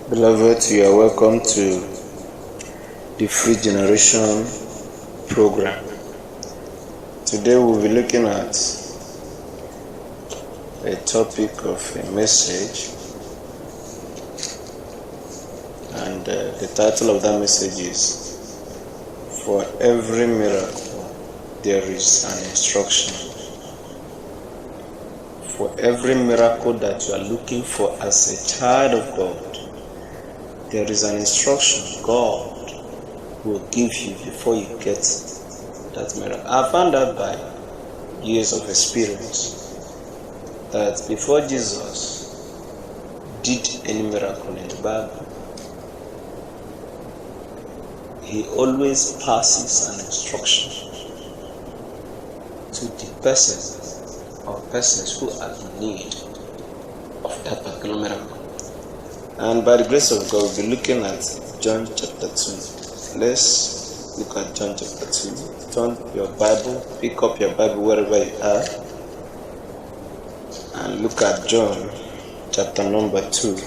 Beloved, you are welcome to the Free Generation program. Today we'll be looking at a topic of a message, and the title of that message is "For every miracle there is an instruction." For every miracle that you are looking for as a child of God, there is an instruction God will give you before you get that miracle. I found out by years of experience that before Jesus did any miracle in the Bible, he always passes an instruction to the person or persons who are in need of that particular miracle. And by the grace of God, we'll be looking at John chapter 2. Let's look at John chapter 2. Turn your Bible, pick up your Bible wherever you are, and look at John chapter number 2.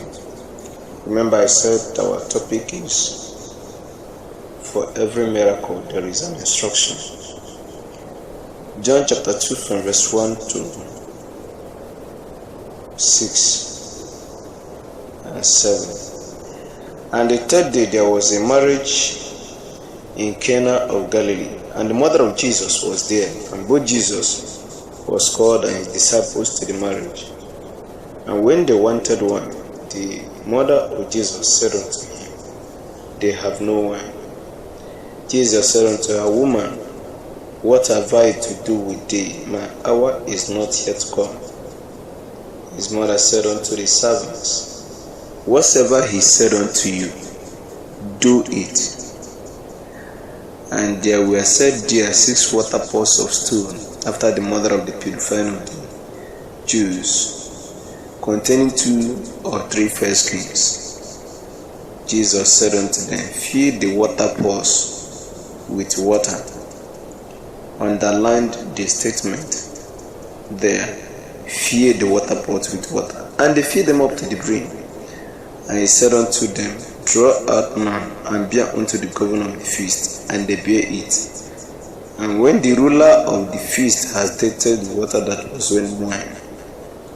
Remember, I said our topic is for every miracle there is an instruction. John chapter 2 from verse 1 to 6 and 7. And the third day there was a marriage in Cana of Galilee, and the mother of Jesus was there, and both Jesus was called and his disciples to the marriage. And when they wanted wine, the mother of Jesus said unto him, They have no wine. Jesus said unto her, Woman, what have I to do with thee? My hour is not yet come. His mother said unto the servants, Whatsoever he said unto you, do it. And there were set there 6 water pots of stone, after the mother of the purifying of the Jews, containing 2 or 3 firstgrings. Jesus said unto them, Fill the water pots with water. Underlined the statement there, fill the water pots with water. And they filled them up to the brim. And he said unto them, Draw out now, and bear unto the governor of the feast. And they bear it. And when the ruler of the feast has tasted the water that was wine,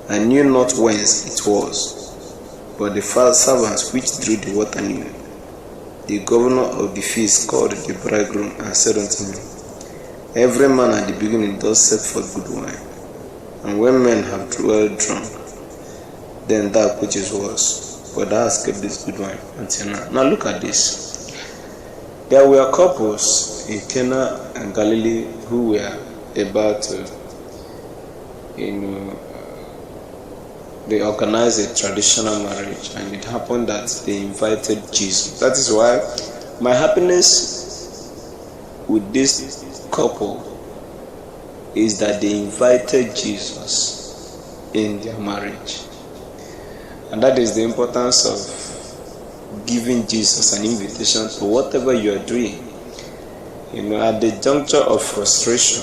and knew not whence it was, but the servants which drew the water knew, the governor of the feast called the bridegroom and said unto him, Every man at the beginning does set forth good wine, and when men have well drunk, then that which is worse. But thou hast kept this good wine until now. Now look at this. There were couples in Cana and Galilee who were about to, they organized a traditional marriage, and it happened that they invited Jesus. That is why my happiness with this couple is that they invited Jesus in their marriage. And that is the importance of giving Jesus an invitation to whatever you are doing. At the juncture of frustration,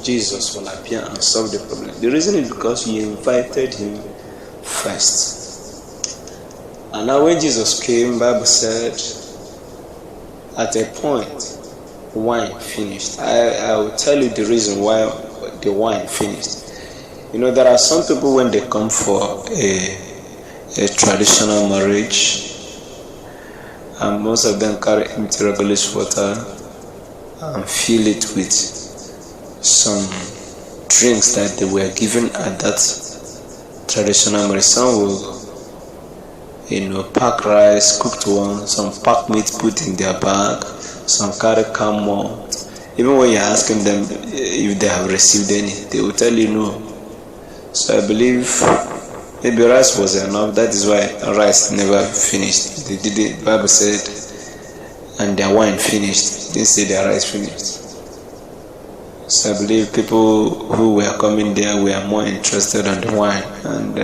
Jesus will appear and solve the problem. The reason is because you invited him first. And now when Jesus came, the Bible said, at a point, wine finished. I will tell you the reason why the wine finished. There are some people when they come for a traditional marriage, and most of them carry empty regulus water and fill it with some drinks that they were given at that traditional marriage. Some will, pack rice, cooked one, some pack meat put in their bag, some carry camel. Even when you're asking them if they have received any, they will tell you no. So I believe maybe rice was enough. That is why rice never finished. They did it. The Bible said, and their wine finished. It didn't say their rice finished. So I believe people who were coming there were more interested in the wine, and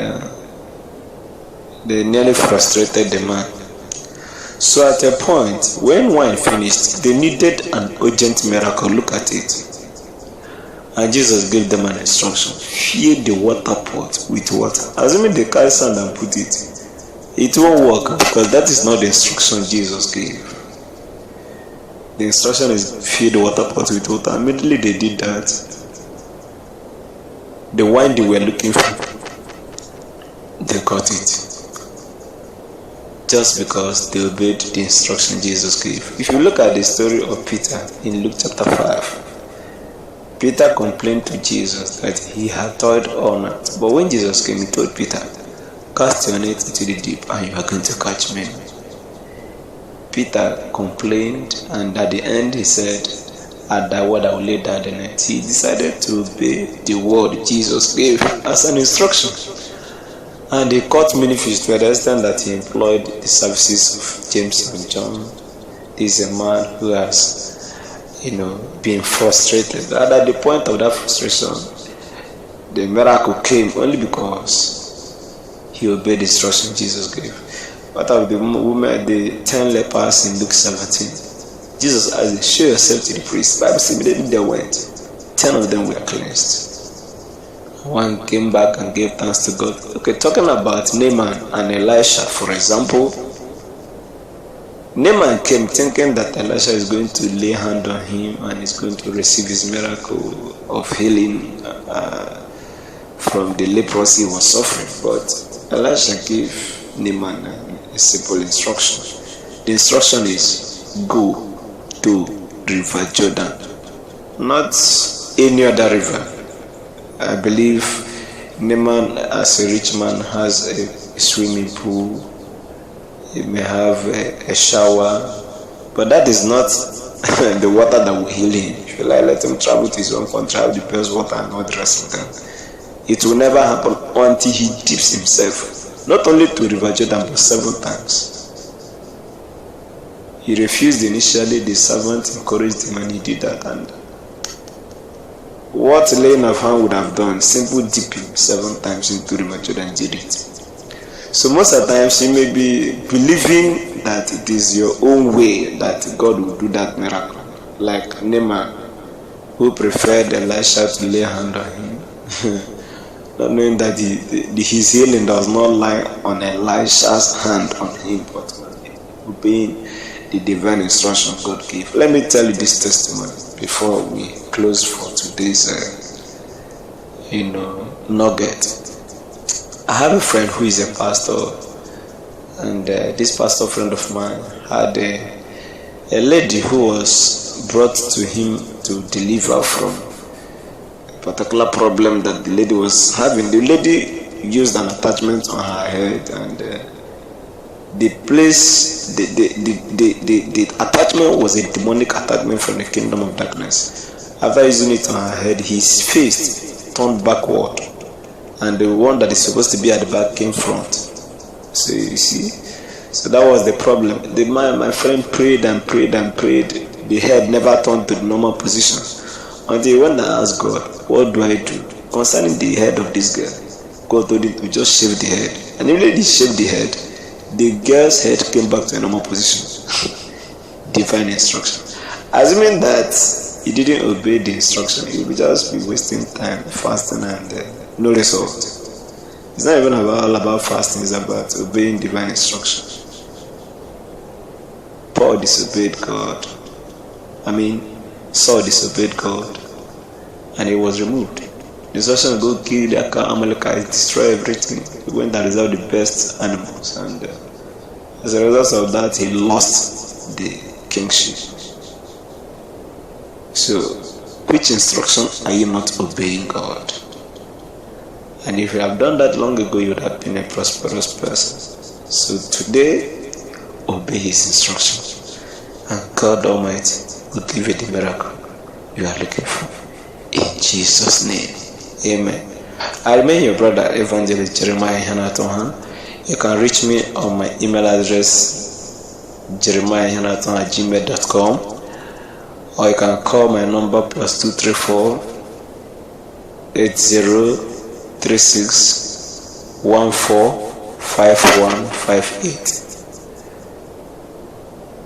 they nearly frustrated the man. So at a point, when wine finished, they needed an urgent miracle. Look at it. And Jesus gave them an instruction. Fill the water pot with water. Assuming they carry sand and put it. It won't work because that is not the instruction Jesus gave. The instruction is fill the water pot with water. Immediately they did that. The wine they were looking for, they got it. Just because they obeyed the instruction Jesus gave. If you look at the story of Peter in Luke chapter 5, Peter complained to Jesus that he had toiled all night. But when Jesus came, he told Peter, cast your net into the deep and you are going to catch men. Peter complained, and at the end he said, at that word I will lay down the net. He decided to obey the word Jesus gave as an instruction. And he caught many fish to the extent that he employed the services of James and John. This is a man who has, been frustrated. And at the point of that frustration, the miracle came only because he obeyed the instruction Jesus gave. What of the woman, the 10 lepers in Luke 17? Jesus asked them, show yourself to the priest. The Bible says immediately they went. 10 of them were cleansed. One came back and gave thanks to God. Okay, talking about Naaman and Elisha, for example. Naaman came thinking that Elisha is going to lay hand on him and is going to receive his miracle of healing from the leprosy he was suffering. But Elisha gave Naaman a simple instruction. The instruction is, go to River Jordan, not any other river. I believe Naaman, as a rich man, has a swimming pool. He may have a shower, but that is not the water that will heal him. If you let him travel to his own country, have the best water and all the rest of them. It will never happen until he dips himself, not only to River Jordan, but several times. He refused initially. The servant encouraged him and he did that. And what laying of hand would have done, simple dipping 7 times into River Jordan did it. So most of the times you may be believing that it is your own way that God will do that miracle. Like Naaman, who preferred Elisha to lay hand on him, not knowing that his healing does not lie on Elisha's hand on him, but obeying the divine instruction God gave. Let me tell you this testimony before we close for today's nugget. I have a friend who is a pastor, and this pastor friend of mine had a lady who was brought to him to deliver from a particular problem that the lady was having. The lady used an attachment on her head, and the attachment was a demonic attachment from the kingdom of darkness. After using it on her head, his face turned backward, and the one that is supposed to be at the back came front. So you see, so that was the problem. My friend prayed and prayed and prayed. The head never turned to the normal position until when I asked God, what do I do concerning the head of this girl? God told him to just shave the head, and immediately he shaved the head. The girl's head came back to a normal position. Divine instruction. Assuming that he didn't obey the instruction, he would just be wasting time fasting and no result. It's not even all about fasting, it's about obeying divine instruction. Paul disobeyed God. Saul disobeyed God, and he was removed. The instruction to go kill the Amalekites, destroy everything. He went and reserved the best animals, and as a result of that, he lost the kingship. So, which instruction are you not obeying God? And if you have done that long ago, you would have been a prosperous person. So today, obey his instruction, and God Almighty will give you the miracle you are looking for. In Jesus' name, amen. I remain your brother, Evangelist Jeremiah Ihenatuoha. You can reach me on my email address, jeremiahihenatuoha@gmail.com, or you can call my number +234 8036 145158.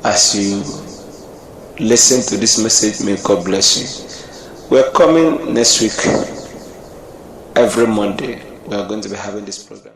As you listen to this message, may God bless you. We're coming next week. Every Monday, we are going to be having this program.